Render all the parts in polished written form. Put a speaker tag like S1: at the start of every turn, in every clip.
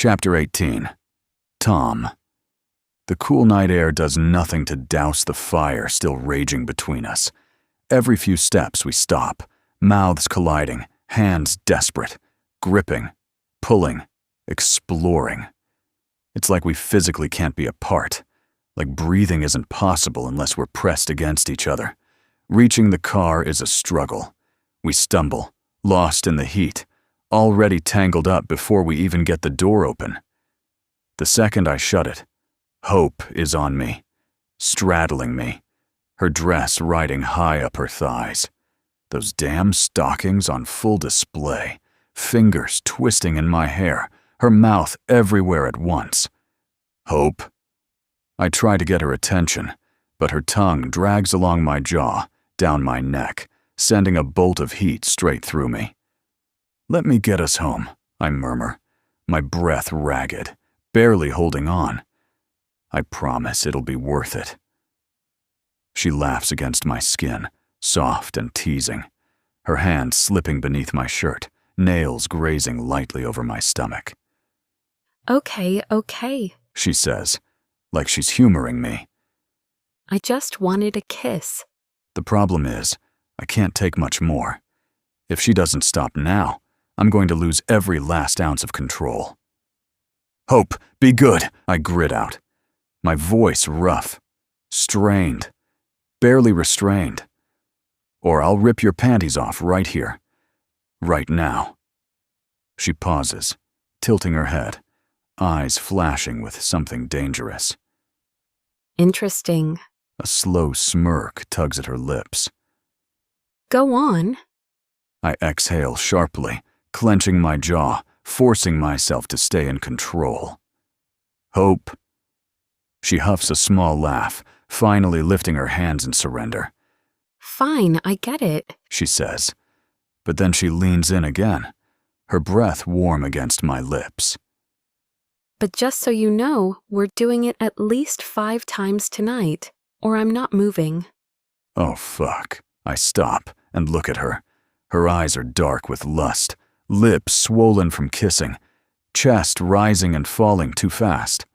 S1: Chapter 18. Tom. The cool night air does nothing to douse the fire still raging between us. Every few steps we stop, mouths colliding, hands desperate, gripping, pulling, exploring. It's like we physically can't be apart, like breathing isn't possible unless we're pressed against each other. Reaching the car is a struggle. We stumble, lost in the heat, already tangled up before we even get the door open. The second I shut it, Hope is on me, straddling me, her dress riding high up her thighs. Those damn stockings on full display, fingers twisting in my hair, her mouth everywhere at once. Hope. I try to get her attention, but her tongue drags along my jaw, down my neck, sending a bolt of heat straight through me. "Let me get us home," I murmur, my breath ragged, barely holding on. I promise it'll be worth it. She laughs against my skin, soft and teasing, her hand slipping beneath my shirt, nails grazing lightly over my stomach.
S2: Okay,
S1: She says, like she's humoring me.
S2: I just wanted a kiss.
S1: The problem is, I can't take much more. If she doesn't stop now, I'm going to lose every last ounce of control. "Hope, be good," I grit out, my voice rough, strained, barely restrained. "Or I'll rip your panties off right here, right now." She pauses, tilting her head, eyes flashing with something dangerous.
S2: Interesting.
S1: A slow smirk tugs at her lips.
S2: Go on.
S1: I exhale sharply, clenching my jaw, forcing myself to stay in control. "Hope." She huffs a small laugh, finally lifting her hands in surrender.
S2: Fine, I get it,
S1: She says, but then she leans in again, her breath warm against my lips.
S2: But just so you know, we're doing it at least 5 times tonight, or I'm not moving.
S1: Oh, fuck. I stop and look at her. Her eyes are dark with lust, lips swollen from kissing, chest rising and falling too fast.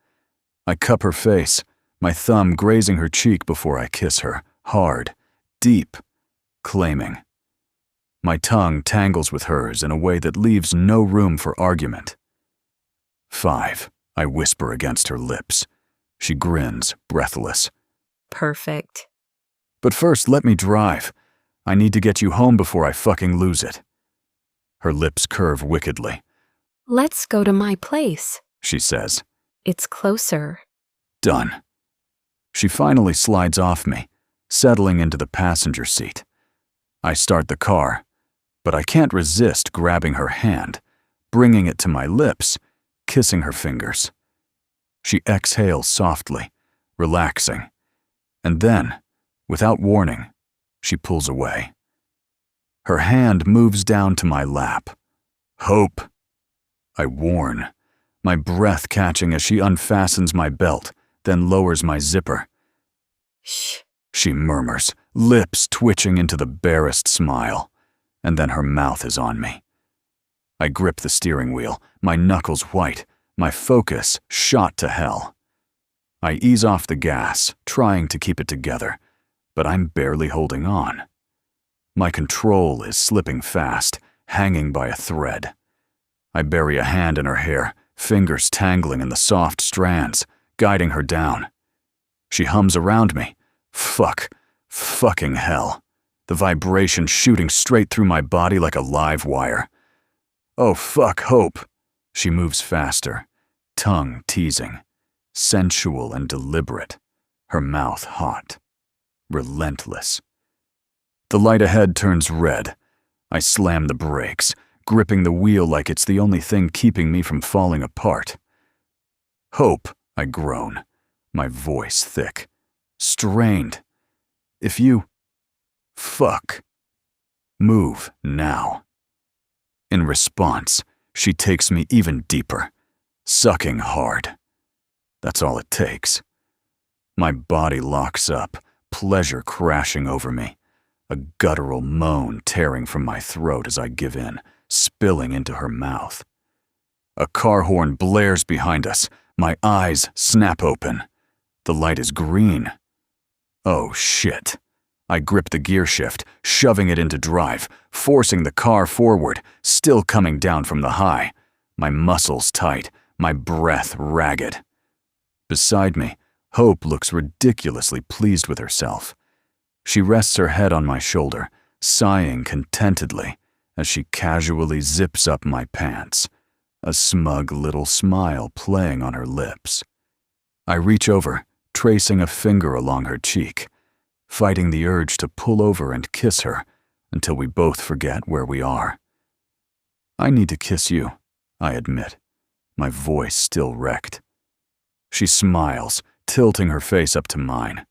S1: I cup her face, my thumb grazing her cheek before I kiss her, hard, deep, claiming. My tongue tangles with hers in a way that leaves no room for argument. 5, I whisper against her lips. She grins, breathless.
S2: Perfect.
S1: "But first, let me drive. I need to get you home before I fucking lose it." Her lips curve wickedly.
S2: Let's go to my place.
S1: She says.
S2: It's closer.
S1: Done. She finally slides off me, settling into the passenger seat. I start the car, but I can't resist grabbing her hand, bringing it to my lips, kissing her fingers. She exhales softly, relaxing, and then, without warning, she pulls away. Her hand moves down to my lap. "Hope," I warn, my breath catching as she unfastens my belt, then lowers my zipper.
S2: Shh.
S1: She murmurs, lips twitching into the barest smile, and then her mouth is on me. I grip the steering wheel, my knuckles white, my focus shot to hell. I ease off the gas, trying to keep it together, but I'm barely holding on. My control is slipping fast, hanging by a thread. I bury a hand in her hair, fingers tangling in the soft strands, guiding her down. She hums around me. Fucking hell. The vibration shooting straight through my body like a live wire. "Oh, fuck, Hope." She moves faster, tongue teasing, sensual and deliberate, her mouth hot, relentless. The light ahead turns red. I slam the brakes, gripping the wheel like it's the only thing keeping me from falling apart. "Hope," I groan, my voice thick, strained. "If you... fuck. Move now." In response, she takes me even deeper, sucking hard. That's all it takes. My body locks up, pleasure crashing over me, a guttural moan tearing from my throat as I give in, spilling into her mouth. A car horn blares behind us. My eyes snap open. The light is green. Oh, shit. I grip the gear shift, shoving it into drive, forcing the car forward, still coming down from the high. My muscles tight, my breath ragged. Beside me, Hope looks ridiculously pleased with herself. She rests her head on my shoulder, sighing contentedly as she casually zips up my pants, a smug little smile playing on her lips. I reach over, tracing a finger along her cheek, fighting the urge to pull over and kiss her until we both forget where we are. I need to kiss you, I admit, my voice still wrecked. She smiles, tilting her face up to mine.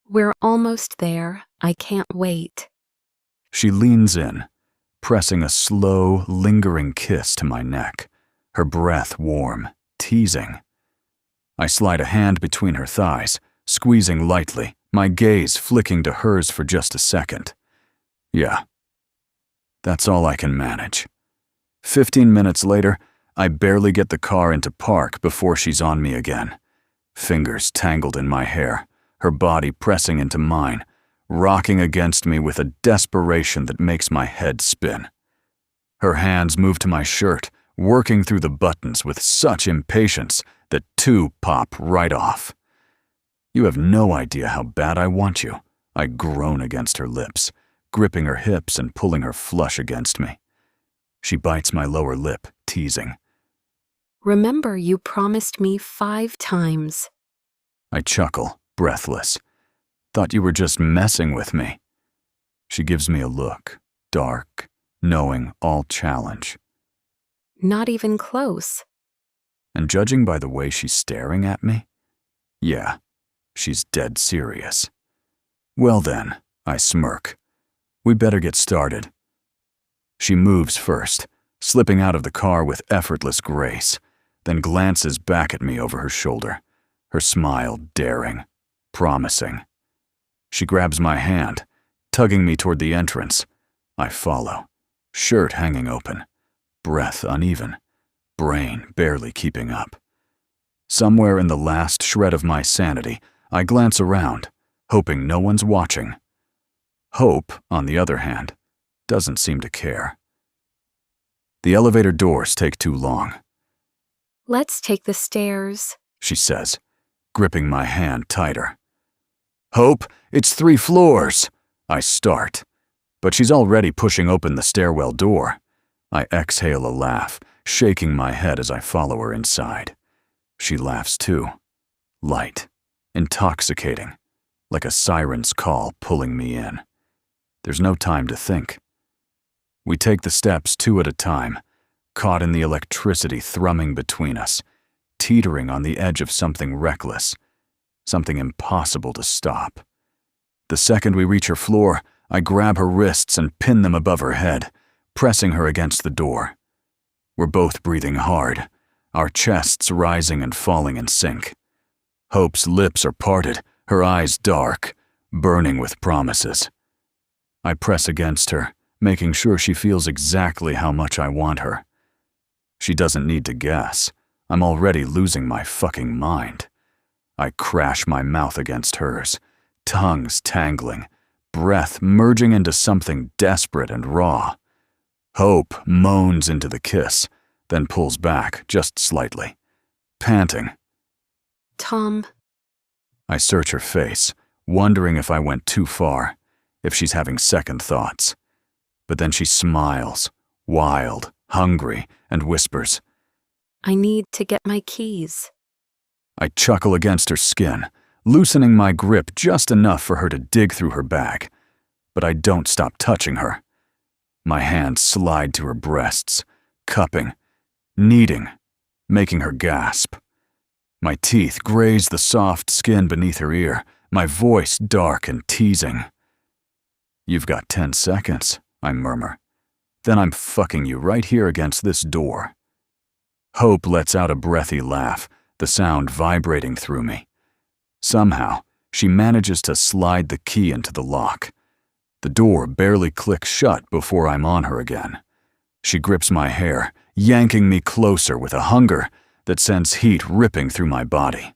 S2: We're almost there. I can't wait.
S1: She leans in, pressing a slow, lingering kiss to my neck, her breath warm, teasing. I slide a hand between her thighs, squeezing lightly, my gaze flicking to hers for just a second. Yeah, that's all I can manage. 15 minutes later, I barely get the car into park before she's on me again. Fingers tangled in my hair, her body pressing into mine, rocking against me with a desperation that makes my head spin. Her hands move to my shirt, working through the buttons with such impatience that two pop right off. You have no idea how bad I want you, I groan against her lips, gripping her hips and pulling her flush against me. She bites my lower lip, teasing.
S2: Remember, you promised me 5 times.
S1: I chuckle, breathless. Thought you were just messing with me. She gives me a look, dark, knowing all challenge.
S2: Not even close.
S1: And judging by the way she's staring at me, yeah, she's dead serious. Well then, I smirk. We better get started. She moves first, slipping out of the car with effortless grace, then glances back at me over her shoulder, her smile daring, promising. She grabs my hand, tugging me toward the entrance. I follow, shirt hanging open, breath uneven, brain barely keeping up. Somewhere in the last shred of my sanity, I glance around, hoping no one's watching. Hope, on the other hand, doesn't seem to care. The elevator doors take too long.
S2: Let's take the stairs,
S1: She says, gripping my hand tighter. Hope, it's 3 floors, I start, but she's already pushing open the stairwell door. I exhale a laugh, shaking my head as I follow her inside. She laughs too, light, intoxicating, like a siren's call pulling me in. There's no time to think. We take the steps 2 at a time, caught in the electricity thrumming between us, teetering on the edge of something reckless, something impossible to stop. The second we reach her floor, I grab her wrists and pin them above her head, pressing her against the door. We're both breathing hard, our chests rising and falling in sync. Hope's lips are parted, her eyes dark, burning with promises. I press against her, making sure she feels exactly how much I want her. She doesn't need to guess. I'm already losing my fucking mind. I crash my mouth against hers, tongues tangling, breath merging into something desperate and raw. Hope moans into the kiss, then pulls back just slightly, panting.
S2: Tom.
S1: I search her face, wondering if I went too far, if she's having second thoughts. But then she smiles, wild, hungry, and whispers,
S2: I need to get my keys.
S1: I chuckle against her skin, loosening my grip just enough for her to dig through her bag. But I don't stop touching her. My hands slide to her breasts, cupping, kneading, making her gasp. My teeth graze the soft skin beneath her ear, my voice dark and teasing. You've got 10 seconds, I murmur. Then I'm fucking you right here against this door. Hope lets out a breathy laugh, the sound vibrating through me. Somehow, she manages to slide the key into the lock. The door barely clicks shut before I'm on her again. She grips my hair, yanking me closer with a hunger that sends heat ripping through my body.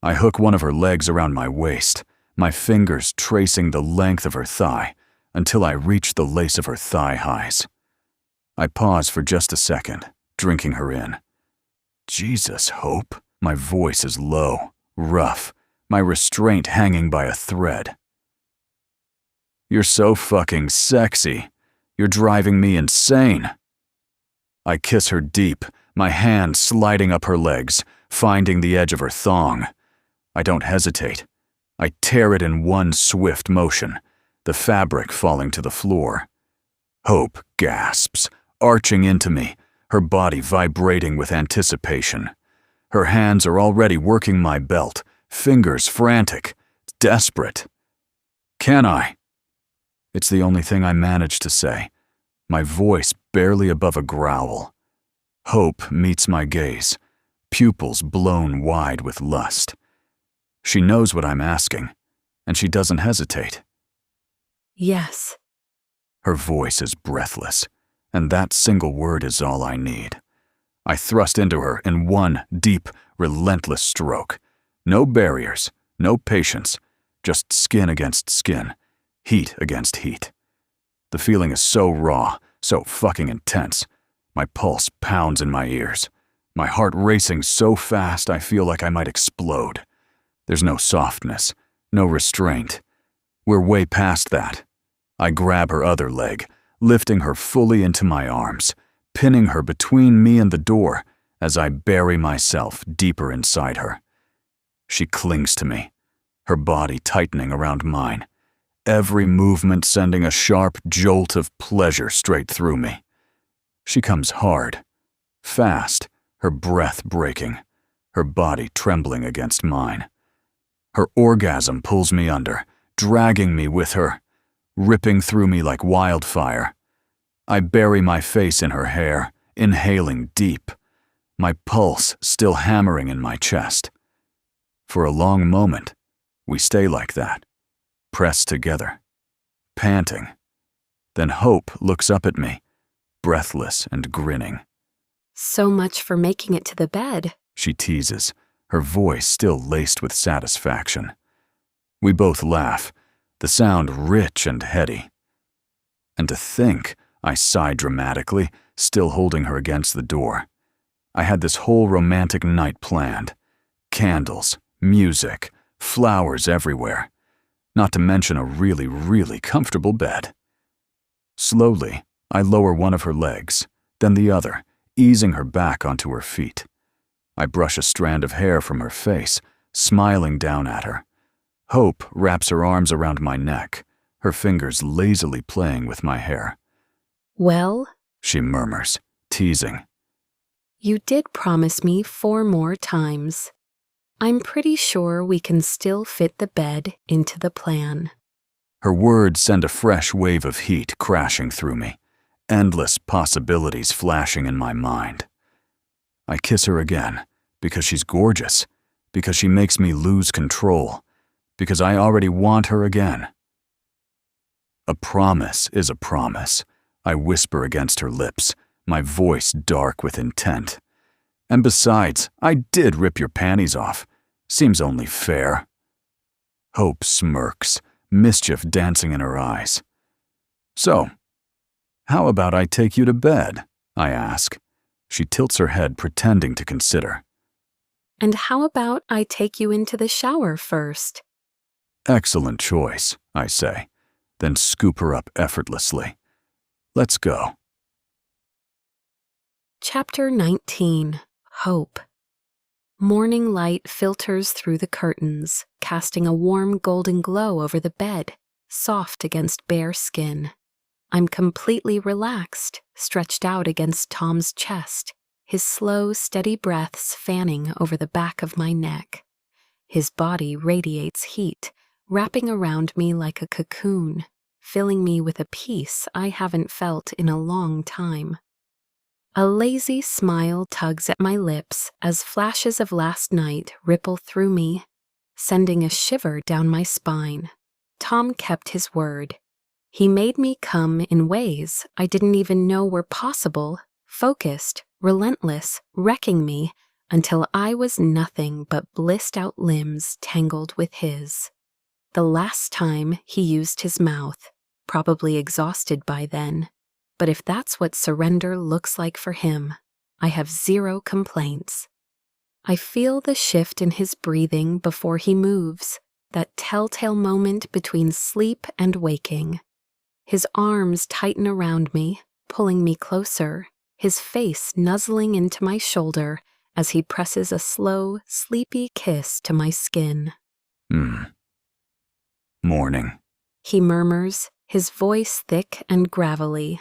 S1: I hook one of her legs around my waist, my fingers tracing the length of her thigh until I reach the lace of her thigh highs. I pause for just a second, drinking her in. Jesus, Hope. My voice is low, rough, my restraint hanging by a thread. You're so fucking sexy. You're driving me insane. I kiss her deep, my hand sliding up her legs, finding the edge of her thong. I don't hesitate. I tear it in one swift motion, the fabric falling to the floor. Hope gasps, arching into me, her body vibrating with anticipation. Her hands are already working my belt, fingers frantic, desperate. Can I? It's the only thing I manage to say, my voice barely above a growl. Hope meets my gaze, pupils blown wide with lust. She knows what I'm asking, and she doesn't hesitate.
S2: Yes.
S1: Her voice is breathless, and that single word is all I need. I thrust into her in one deep, relentless stroke. No barriers, no patience, just skin against skin, heat against heat. The feeling is so raw, so fucking intense. My pulse pounds in my ears, my heart racing so fast I feel like I might explode. There's no softness, no restraint. We're way past that. I grab her other leg, lifting her fully into my arms, pinning her between me and the door as I bury myself deeper inside her. She clings to me, her body tightening around mine, every movement sending a sharp jolt of pleasure straight through me. She comes hard, fast, her breath breaking, her body trembling against mine. Her orgasm pulls me under, dragging me with her, ripping through me like wildfire. I bury my face in her hair, inhaling deep, my pulse still hammering in my chest. For a long moment, we stay like that, pressed together, panting. Then Hope looks up at me, breathless and grinning.
S2: So much for making it to the bed,
S1: She teases, her voice still laced with satisfaction. We both laugh, the sound rich and heady. And to think, I sigh dramatically, still holding her against the door. I had this whole romantic night planned. Candles, music, flowers everywhere. Not to mention a really, really comfortable bed. Slowly, I lower one of her legs, then the other, easing her back onto her feet. I brush a strand of hair from her face, smiling down at her. Hope wraps her arms around my neck, her fingers lazily playing with my hair.
S2: Well,
S1: She murmurs, teasing.
S2: you did promise me 4 more times. I'm pretty sure we can still fit the bed into the plan.
S1: Her words send a fresh wave of heat crashing through me, endless possibilities flashing in my mind. I kiss her again, because she's gorgeous, because she makes me lose control, because I already want her again. A promise is a promise, I whisper against her lips, my voice dark with intent. And besides, I did rip your panties off. Seems only fair. Hope smirks, mischief dancing in her eyes. So, how about I take you to bed? I ask. She tilts her head, pretending to consider.
S2: And how about I take you into the shower first?
S1: Excellent choice, I say, then scoop her up effortlessly. Let's go.
S2: Chapter 19. Hope. Morning light filters through the curtains, casting a warm golden glow over the bed, soft against bare skin. I'm completely relaxed, stretched out against Tom's chest, his slow, steady breaths fanning over the back of my neck. His body radiates heat, wrapping around me like a cocoon, filling me with a peace I haven't felt in a long time. A lazy smile tugs at my lips as flashes of last night ripple through me, sending a shiver down my spine. Tom kept his word. He made me come in ways I didn't even know were possible focused, relentless, wrecking me until I was nothing but blissed out limbs tangled with his. The last time he used his mouth, probably exhausted by then, but if that's what surrender looks like for him, I have zero complaints. I feel the shift in his breathing before he moves, that telltale moment between sleep and waking. His arms tighten around me, pulling me closer, his face nuzzling into my shoulder as he presses a slow, sleepy kiss to my skin.
S1: Morning.
S2: He murmurs, his voice thick and gravelly.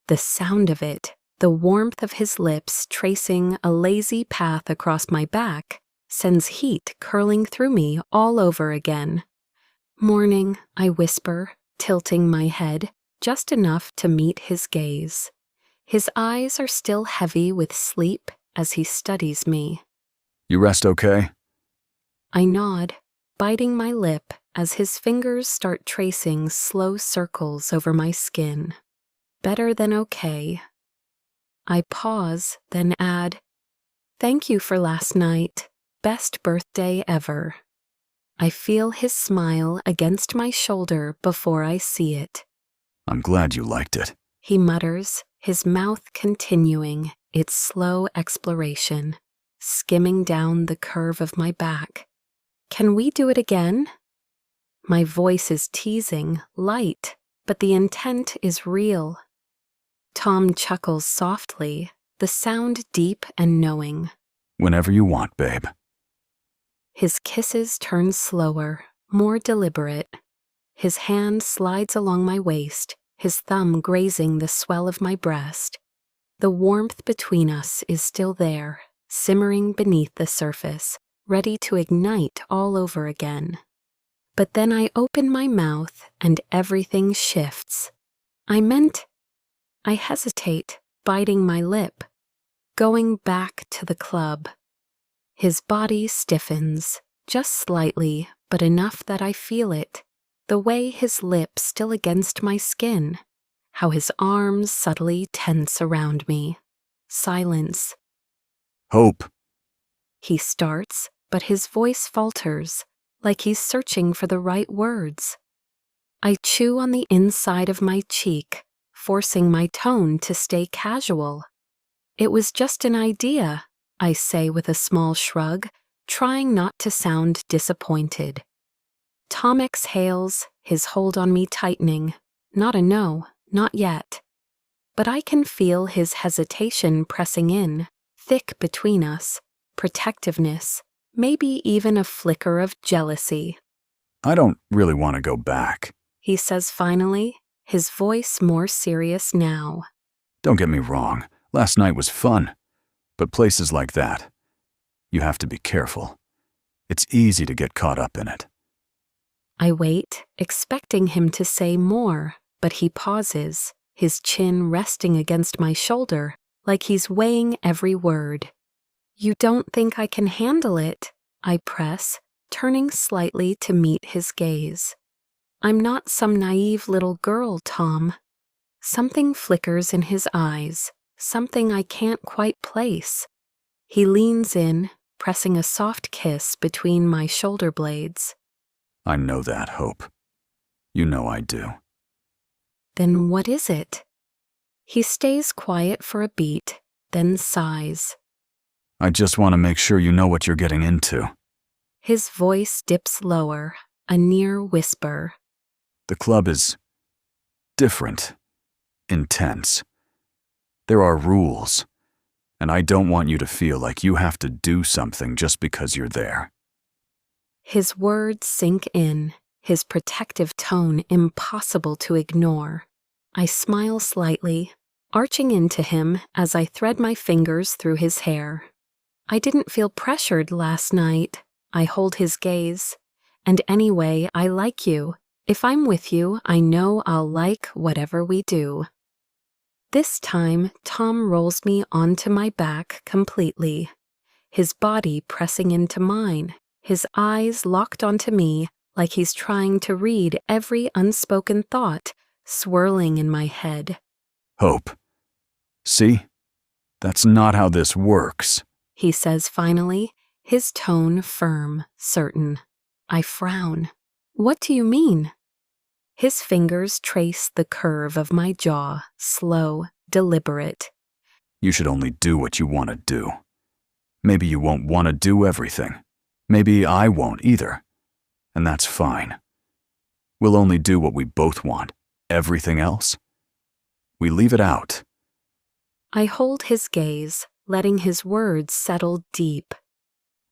S2: The sound of it, the warmth of his lips tracing a lazy path across my back, sends heat curling through me all over again. Morning, I whisper, tilting my head, just enough to meet his gaze. His eyes are still heavy with sleep as he studies me.
S1: You rest okay?
S2: I nod, biting my lip as his fingers start tracing slow circles over my skin. Better than okay. I pause, then add, "Thank you for last night. Best birthday ever." I feel his smile against my shoulder before I see it.
S1: I'm glad you liked it.
S2: He mutters, his mouth continuing its slow exploration, skimming down the curve of my back. Can we do it again? My voice is teasing, light, but the intent is real. Tom chuckles softly, the sound deep and knowing.
S1: Whenever you want, babe.
S2: His kisses turn slower, more deliberate. His hand slides along my waist, his thumb grazing the swell of my breast. The warmth between us is still there, simmering beneath the surface, ready to ignite all over again. But then I open my mouth and everything shifts. I hesitate, biting my lip, going back to the club. His body stiffens, just slightly, but enough that I feel it. The way his lips still against my skin, how his arms subtly tense around me. Silence.
S1: Hope.
S2: He starts, but his voice falters, like he's searching for the right words. I chew on the inside of my cheek, forcing my tone to stay casual. It was just an idea, I say with a small shrug, trying not to sound disappointed. Tom exhales, his hold on me tightening. Not a no, not yet. But I can feel his hesitation pressing in, thick between us, protectiveness, maybe even a flicker of jealousy.
S1: I don't really want to go back.
S2: He says finally, his voice more serious now.
S1: Don't get me wrong, last night was fun. But places like that, you have to be careful. It's easy to get caught up in it.
S2: I wait, expecting him to say more, but he pauses, his chin resting against my shoulder, like he's weighing every word. You don't think I can handle it? I press, turning slightly to meet his gaze. I'm not some naive little girl, Tom. Something flickers in his eyes, something I can't quite place. He leans in, pressing a soft kiss between my shoulder blades.
S1: I know that, Hope. You know I do.
S2: Then what is it? He stays quiet for a beat, then sighs.
S1: I just want to make sure you know what you're getting into.
S2: His voice dips lower, a near whisper.
S1: The club is different, intense. There are rules, and I don't want you to feel like you have to do something just because you're there.
S2: His words sink in, his protective tone impossible to ignore. I smile slightly, arching into him as I thread my fingers through his hair. I didn't feel pressured last night. I hold his gaze. And anyway, I like you. If I'm with you, I know I'll like whatever we do. This time, Tom rolls me onto my back completely, his body pressing into mine, his eyes locked onto me like he's trying to read every unspoken thought swirling in my head.
S1: Hope. See? That's not how this works.
S2: he says finally, his tone firm, certain. I frown. What do you mean? His fingers trace the curve of my jaw, slow, deliberate.
S1: You should only do what you want to do. Maybe you won't want to do everything. Maybe I won't either. And that's fine. We'll only do what we both want. Everything else? We leave it out.
S2: I hold his gaze, letting his words settle deep.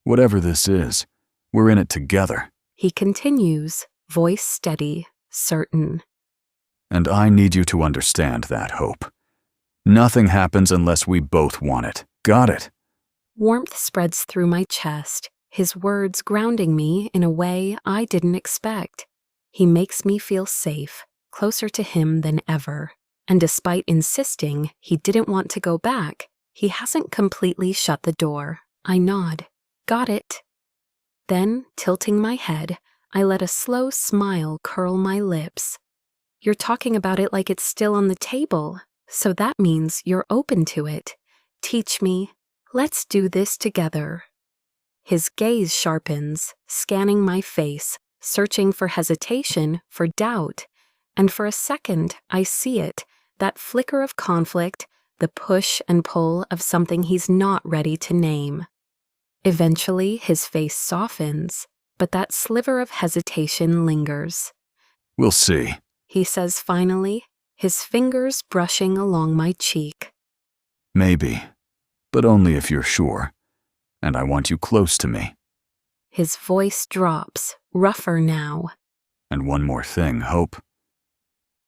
S1: Whatever this is, we're in it together.
S2: He continues, voice steady, certain.
S1: And I need you to understand that, Hope. Nothing happens unless we both want it. Got it?
S2: Warmth spreads through my chest, his words grounding me in a way I didn't expect. He makes me feel safe, closer to him than ever. And despite insisting he didn't want to go back, he hasn't completely shut the door. I nod. Got it. Then, tilting my head, I let a slow smile curl my lips. You're talking about it like it's still on the table, so that means you're open to it. Teach me. Let's do this together. His gaze sharpens, scanning my face, searching for hesitation, for doubt. And for a second, I see it, that flicker of conflict, the push and pull of something he's not ready to name. Eventually, his face softens, but that sliver of hesitation lingers.
S1: We'll see,
S2: He says finally, his fingers brushing along my cheek.
S1: Maybe, but only if you're sure. And I want you close to me.
S2: His voice drops, rougher now.
S1: And one more thing, Hope.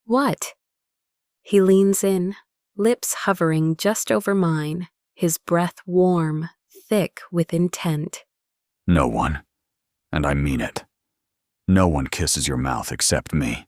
S2: What? He leans in, lips hovering just over mine, his breath warm, thick with intent.
S1: No one, and I mean it, no one kisses your mouth except me.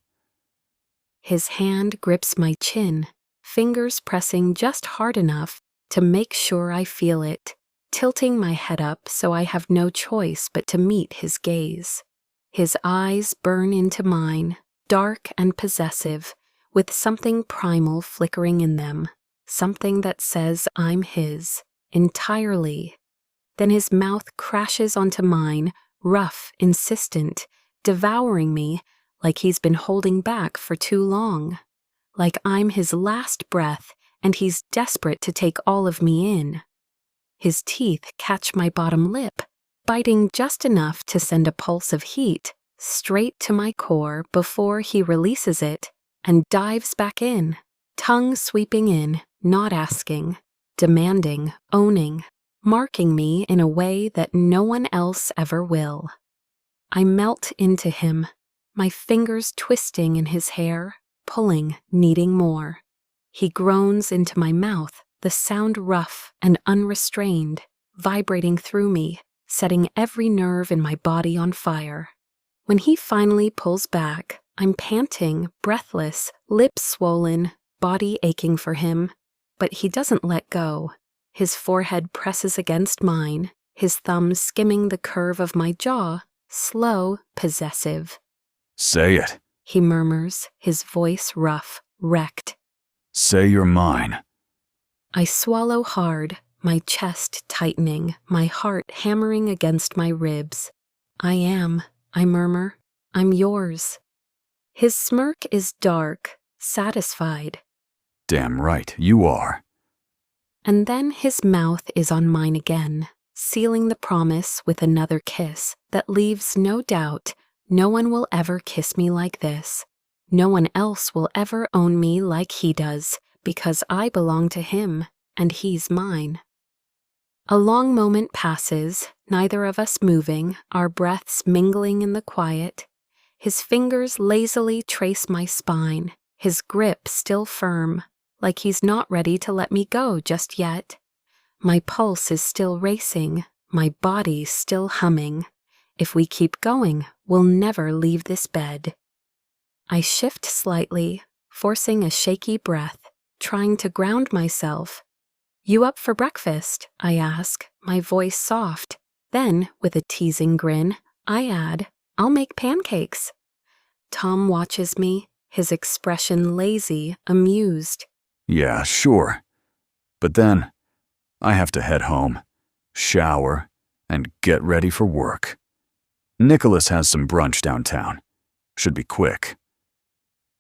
S2: His hand grips my chin, fingers pressing just hard enough to make sure I feel it, tilting my head up so I have no choice but to meet his gaze. His eyes burn into mine, dark and possessive, with something primal flickering in them, something that says I'm his, entirely. Then his mouth crashes onto mine, rough, insistent, devouring me like he's been holding back for too long. Like I'm his last breath and he's desperate to take all of me in. His teeth catch my bottom lip, biting just enough to send a pulse of heat straight to my core before he releases it and dives back in, tongue sweeping in, not asking, demanding, owning, marking me in a way that no one else ever will. I melt into him, my fingers twisting in his hair, pulling, needing more. He groans into my mouth, the sound rough and unrestrained, vibrating through me, setting every nerve in my body on fire. When he finally pulls back, I'm panting, breathless, lips swollen, body aching for him. But he doesn't let go. His forehead presses against mine, his thumb skimming the curve of my jaw, slow, possessive.
S1: Say it.
S2: He murmurs, his voice rough, wrecked.
S1: Say you're mine.
S2: I swallow hard, my chest tightening, my heart hammering against my ribs. I am, I murmur. I'm yours. His smirk is dark, satisfied.
S1: Damn right, you are.
S2: And then his mouth is on mine again, sealing the promise with another kiss that leaves no doubt no one will ever kiss me like this. No one else will ever own me like he does, because I belong to him, and he's mine. A long moment passes, neither of us moving, our breaths mingling in the quiet. His fingers lazily trace my spine, his grip still firm, like he's not ready to let me go just yet. My pulse is still racing, my body still humming. If we keep going, we'll never leave this bed. I shift slightly, forcing a shaky breath, trying to ground myself. You up for breakfast? I ask, my voice soft. Then, with a teasing grin, I add, I'll make pancakes. Tom watches me, his expression lazy, amused.
S1: Yeah, sure. But then, I have to head home, shower, and get ready for work. Nicholas has some brunch downtown. Should be quick.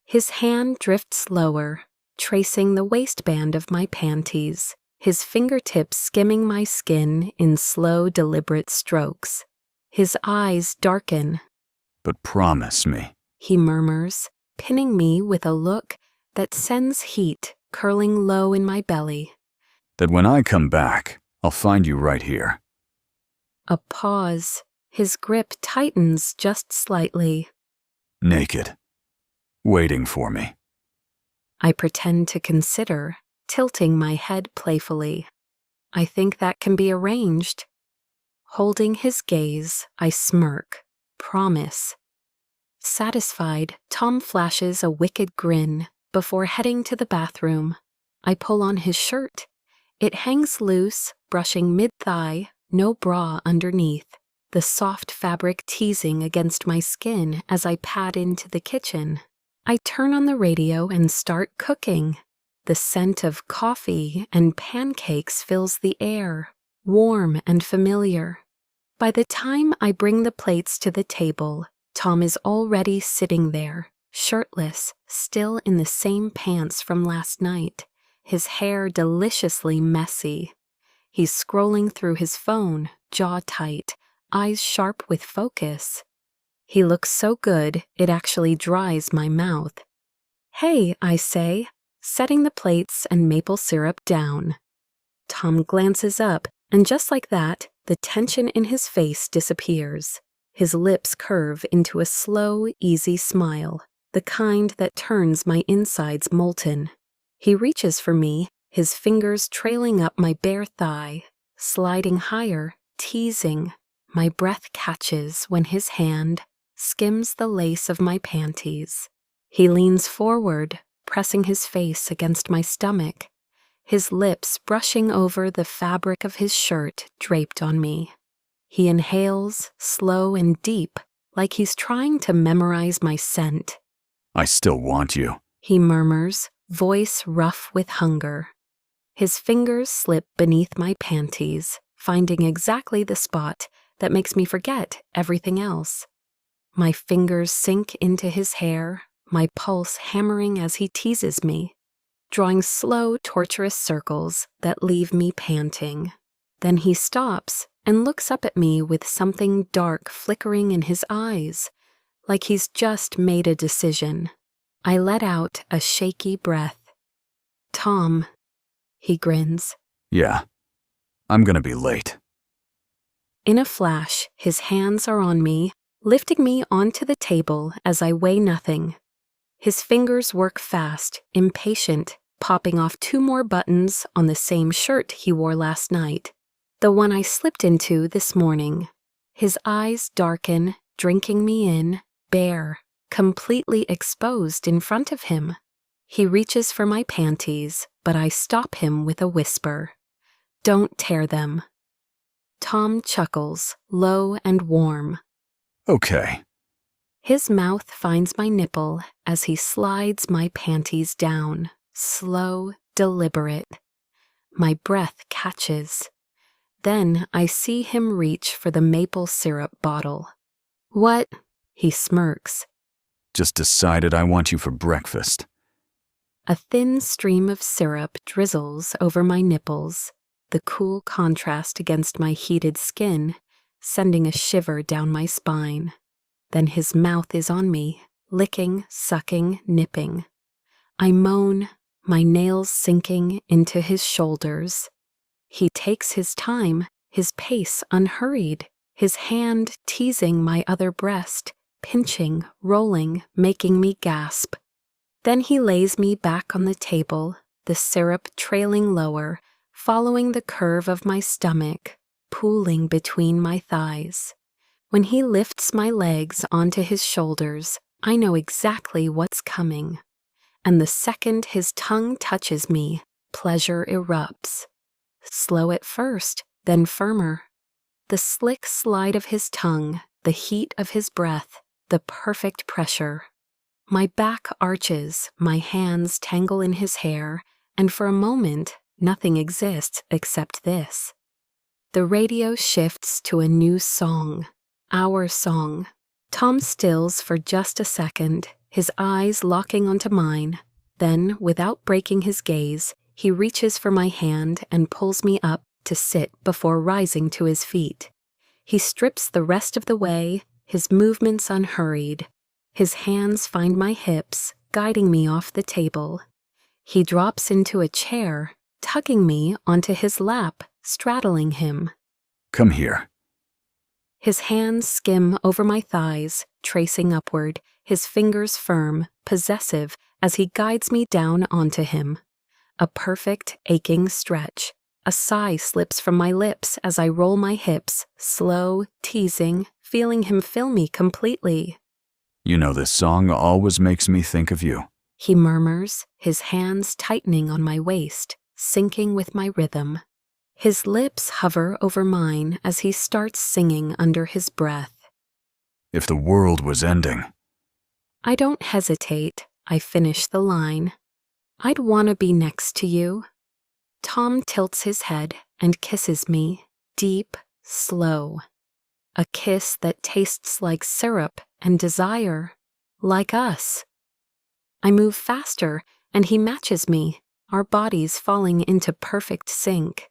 S2: His hand drifts lower, tracing the waistband of my panties, his fingertips skimming my skin in slow, deliberate strokes. His eyes darken.
S1: But promise me.
S2: He murmurs, pinning me with a look that sends heat curling low in my belly.
S1: That when I come back, I'll find you right here.
S2: A pause. His grip tightens just slightly.
S1: Naked. Waiting for me.
S2: I pretend to consider, tilting my head playfully. I think that can be arranged. Holding his gaze, I smirk. Promise. Satisfied, Tom flashes a wicked grin before heading to the bathroom. I pull on his shirt. It hangs loose, brushing mid-thigh, no bra underneath, the soft fabric teasing against my skin as I pad into the kitchen. I turn on the radio and start cooking. The scent of coffee and pancakes fills the air, warm and familiar. By the time I bring the plates to the table, Tom is already sitting there, shirtless, still in the same pants from last night, his hair deliciously messy. He's scrolling through his phone, jaw tight, eyes sharp with focus. He looks so good, it actually dries my mouth. "Hey," I say, setting the plates and maple syrup down. Tom glances up, and just like that, the tension in his face disappears. His lips curve into a slow, easy smile, the kind that turns my insides molten. He reaches for me, his fingers trailing up my bare thigh, sliding higher, teasing. My breath catches when his hand skims the lace of my panties. He leans forward, pressing his face against my stomach, his lips brushing over the fabric of his shirt draped on me. He inhales, slow and deep, like he's trying to memorize my scent.
S1: I still want you.
S2: He murmurs, voice rough with hunger. His fingers slip beneath my panties, finding exactly the spot that makes me forget everything else. My fingers sink into his hair, my pulse hammering as he teases me, drawing slow, torturous circles that leave me panting. Then he stops and looks up at me with something dark flickering in his eyes, like he's just made a decision. I let out a shaky breath. "Tom," he grins.
S1: Yeah, I'm gonna be late.
S2: In a flash, his hands are on me, lifting me onto the table as I weigh nothing. His fingers work fast, impatient, popping off 2 more buttons on the same shirt he wore last night, the one I slipped into this morning. His eyes darken, drinking me in, bare, completely exposed in front of him. He reaches for my panties, but I stop him with a whisper. "Don't tear them." Tom chuckles, low and warm.
S1: Okay.
S2: His mouth finds my nipple as he slides my panties down, slow, deliberate. My breath catches. Then I see him reach for the maple syrup bottle. "What?" He smirks.
S1: Just decided I want you for breakfast.
S2: A thin stream of syrup drizzles over my nipples, the cool contrast against my heated skin, sending a shiver down my spine. Then his mouth is on me, licking, sucking, nipping. I moan, my nails sinking into his shoulders. He takes his time, his pace unhurried, his hand teasing my other breast, pinching, rolling, making me gasp. Then he lays me back on the table, the syrup trailing lower, following the curve of my stomach, pooling between my thighs. When he lifts my legs onto his shoulders, I know exactly what's coming. And the second his tongue touches me, pleasure erupts. Slow at first, then firmer. The slick slide of his tongue, the heat of his breath, the perfect pressure. My back arches, my hands tangle in his hair, and for a moment, Nothing exists except this. The radio shifts to a new song. Our song. Tom stills for just a second, his eyes locking onto mine. Then, without breaking his gaze, he reaches for my hand and pulls me up to sit before rising to his feet. He strips the rest of the way, his movements unhurried. His hands find my hips, guiding me off the table. He drops into a chair, tugging me onto his lap, straddling him.
S1: Come here.
S2: His hands skim over my thighs, tracing upward, his fingers firm, possessive, as he guides me down onto him. A perfect, aching stretch. A sigh slips from my lips as I roll my hips, slow, teasing, feeling him fill me completely.
S1: You know, this song always makes me think of you.
S2: He murmurs, his hands tightening on my waist, syncing with my rhythm. His lips hover over mine as he starts singing under his breath.
S1: If the world was ending.
S2: I don't hesitate. I finish the line. I'd want to be next to you. Tom tilts his head and kisses me, deep, slow. A kiss that tastes like syrup and desire, like us. I move faster, and he matches me, our bodies falling into perfect sync.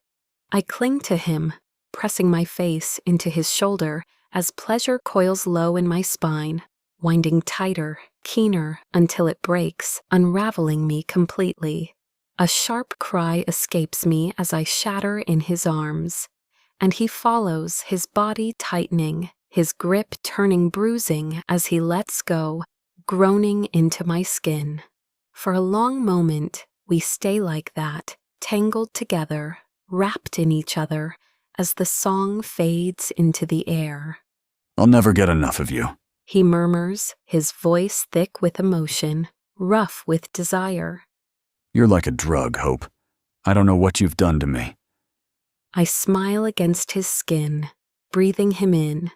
S2: I cling to him, pressing my face into his shoulder as pleasure coils low in my spine, winding tighter, keener until it breaks, unraveling me completely. A sharp cry escapes me as I shatter in his arms, and he follows, his body tightening, his grip turning bruising as he lets go, groaning into my skin. For a long moment, we stay like that, tangled together, wrapped in each other, as the song fades into the air.
S1: I'll never get enough of you.
S2: He murmurs, his voice thick with emotion, rough with desire.
S1: You're like a drug, Hope. I don't know what you've done to me.
S2: I smile against his skin, breathing him in,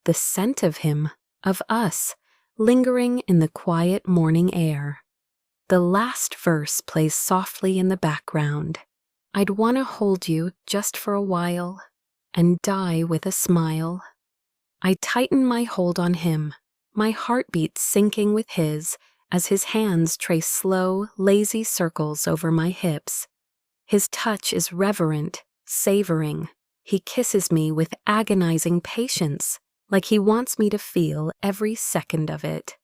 S2: the scent of him, of us, lingering in the quiet morning air. The last verse plays softly in the background. I'd want to hold you just for a while and die with a smile. I tighten my hold on him, my heartbeat syncing with his as his hands trace slow, lazy circles over my hips. His touch is reverent, savoring. He kisses me with agonizing patience, like he wants me to feel every second of it.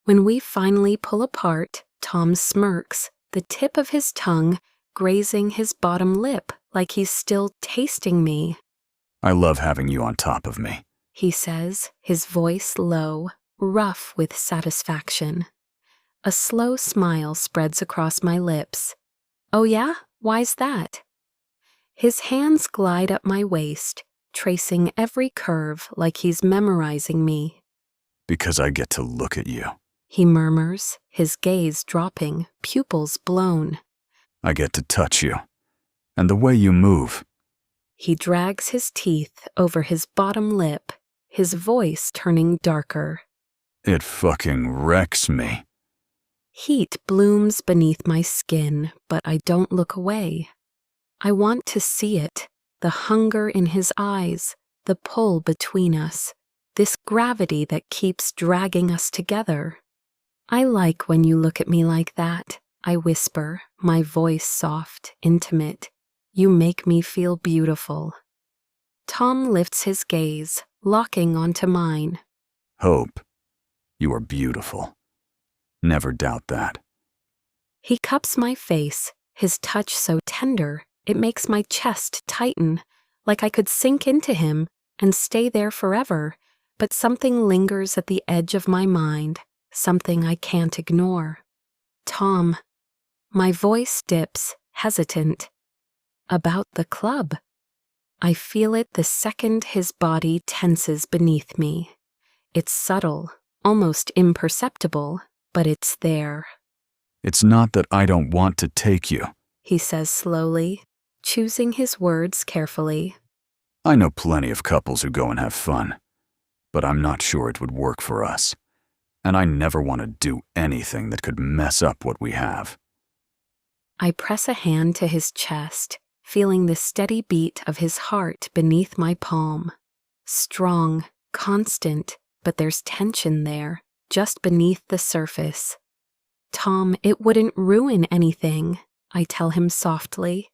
S2: When we finally pull apart, Tom smirks, the tip of his tongue grazing his bottom lip like he's still tasting me.
S1: I love having you on top of me,
S2: he says, his voice low, rough with satisfaction. A slow smile spreads across my lips. Oh yeah? Why's that? His hands glide up my waist, tracing every curve like he's memorizing me.
S1: Because I get to look at you.
S2: He murmurs, his gaze dropping, pupils blown.
S1: I get to touch you. And the way you move.
S2: He drags his teeth over his bottom lip, his voice turning darker.
S1: It fucking wrecks me.
S2: Heat blooms beneath my skin, but I don't look away. I want to see it, the hunger in his eyes, the pull between us, this gravity that keeps dragging us together. I like when you look at me like that, I whisper, my voice soft, intimate. You make me feel beautiful. Tom lifts his gaze, locking onto mine.
S1: Hope, you are beautiful. Never doubt that.
S2: He cups my face, his touch so tender, it makes my chest tighten, like I could sink into him and stay there forever, but something lingers at the edge of my mind, something I can't ignore. Tom. My voice dips, hesitant. About the club. I feel it the second his body tenses beneath me. It's subtle, almost imperceptible, but it's there.
S1: It's not that I don't want to take you,
S2: he says slowly, choosing his words carefully.
S1: I know plenty of couples who go and have fun, but I'm not sure it would work for us. And I never want to do anything that could mess up what we have.
S2: I press a hand to his chest, feeling the steady beat of his heart beneath my palm. Strong, constant, but there's tension there, just beneath the surface. Tom, it wouldn't ruin anything, I tell him softly.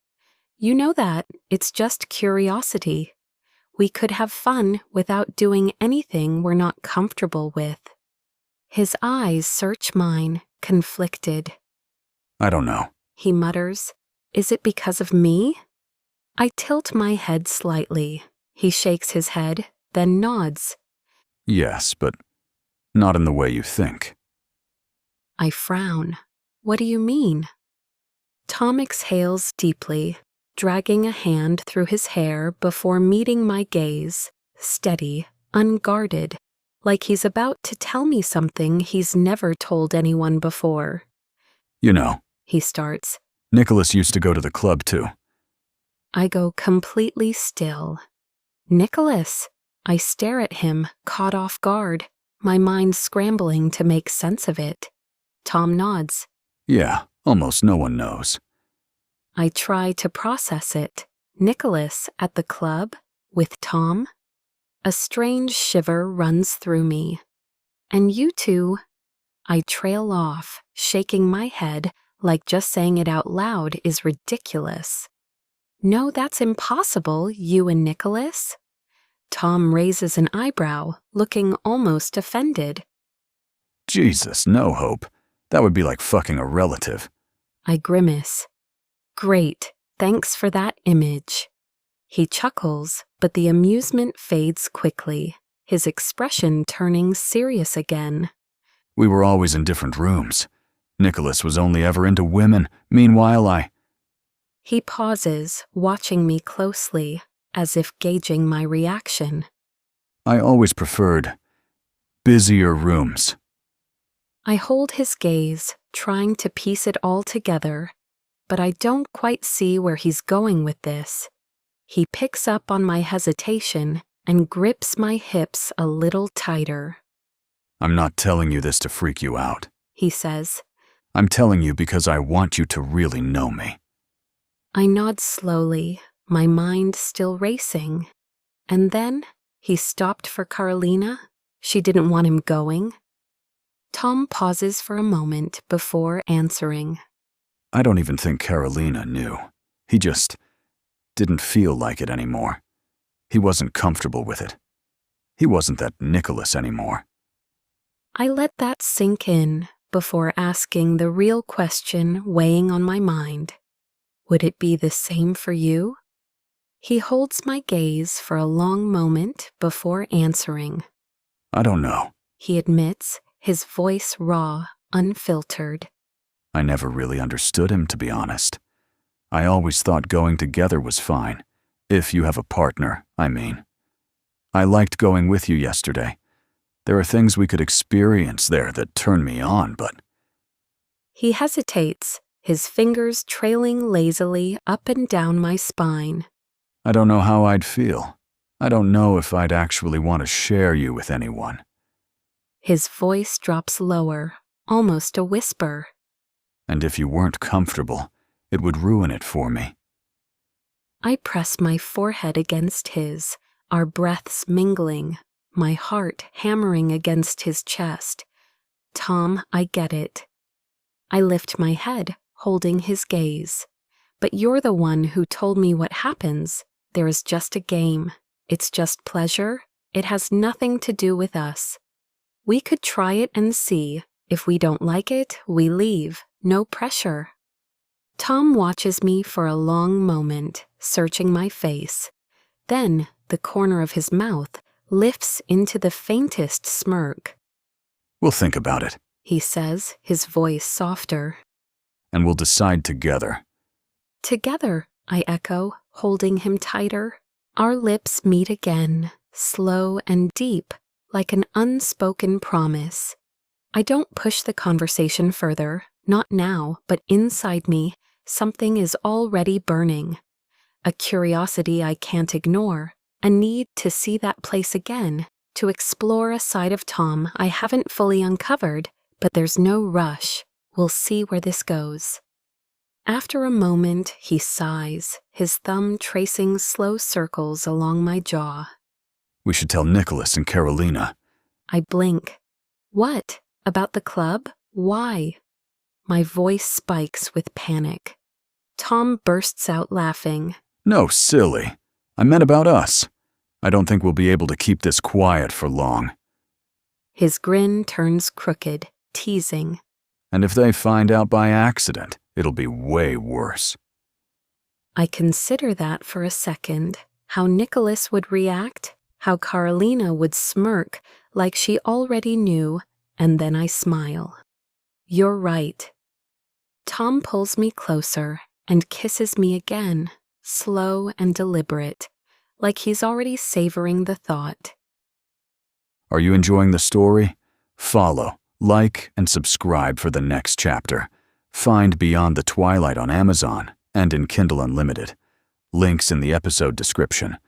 S2: You know that, it's just curiosity. We could have fun without doing anything we're not comfortable with. His eyes search mine, conflicted.
S1: I don't know.
S2: He mutters, Is it because of me? I tilt my head slightly. He shakes his head, then nods.
S1: Yes, but not in the way you think.
S2: I frown. What do you mean? Tom exhales deeply, dragging a hand through his hair before meeting my gaze, steady, unguarded, like he's about to tell me something he's never told anyone before.
S1: You know,
S2: He starts.
S1: Nicholas used to go to the club too.
S2: I go completely still. Nicholas! I stare at him, caught off guard, my mind scrambling to make sense of it. Tom nods.
S1: Yeah, almost no one knows.
S2: I try to process it. Nicholas at the club? With Tom? A strange shiver runs through me. And you two? I trail off, shaking my head like just saying it out loud is ridiculous. No, that's impossible, you and Nicholas. Tom raises an eyebrow, looking almost offended.
S1: Jesus, no, Hope. That would be like fucking a relative.
S2: I grimace. Great, thanks for that image. He chuckles, but the amusement fades quickly, his expression turning serious again.
S1: We were always in different rooms. Nicholas was only ever into women. Meanwhile,
S2: He pauses, watching me closely, as if gauging my reaction.
S1: I always preferred busier rooms.
S2: I hold his gaze, trying to piece it all together, but I don't quite see where he's going with this. He picks up on my hesitation and grips my hips a little tighter.
S1: I'm not telling you this to freak you out.
S2: He says.
S1: I'm telling you because I want you to really know me.
S2: I nod slowly, my mind still racing. And then he stopped for Carolina. She didn't want him going. Tom pauses for a moment before answering.
S1: I don't even think Carolina knew. He just didn't feel like it anymore. He wasn't comfortable with it. He wasn't that Nicholas anymore.
S2: I let that sink in before asking the real question weighing on my mind. Would it be the same for you? He holds my gaze for a long moment before answering.
S1: I don't know.
S2: He admits, his voice raw, unfiltered.
S1: I never really understood him, to be honest. I always thought going together was fine. If you have a partner, I mean. I liked going with you yesterday. There are things we could experience there that turn me on, but...
S2: He hesitates, his fingers trailing lazily up and down my spine.
S1: I don't know how I'd feel. I don't know if I'd actually want to share you with anyone.
S2: His voice drops lower, almost a whisper.
S1: And if you weren't comfortable, it would ruin it for me.
S2: I press my forehead against his, our breaths mingling, my heart hammering against his chest. Tom, I get it. I lift my head, holding his gaze. But you're the one who told me what happens. There is just a game. It's just pleasure. It has nothing to do with us. We could try it and see. If we don't like it, we leave. No pressure. Tom watches me for a long moment, searching my face. Then, the corner of his mouth lifts into the faintest smirk.
S1: We'll think about it,
S2: He says, his voice softer.
S1: and we'll decide together.
S2: Together, I echo, holding him tighter. Our lips meet again, slow and deep, like an unspoken promise. I don't push the conversation further, not now, but inside me, something is already burning. A curiosity I can't ignore, a need to see that place again, to explore a side of Tom I haven't fully uncovered, but there's no rush. We'll see where this goes. After a moment, he sighs, his thumb tracing slow circles along my jaw.
S1: We should tell Nicholas and Carolina.
S2: I blink. What? About the club? Why? My voice spikes with panic. Tom bursts out laughing.
S1: No, silly. I meant about us. I don't think we'll be able to keep this quiet for long.
S2: His grin turns crooked, teasing.
S1: And if they find out by accident, it'll be way worse.
S2: I consider that for a second. How Nicholas would react, how Carolina would smirk like she already knew, and then I smile. You're right. Tom pulls me closer and kisses me again, slow and deliberate, like he's already savoring the thought.
S1: Are you enjoying the story? Follow, like, and subscribe for the next chapter. Find Beyond the Twilight on Amazon and in Kindle Unlimited. Links in the episode description.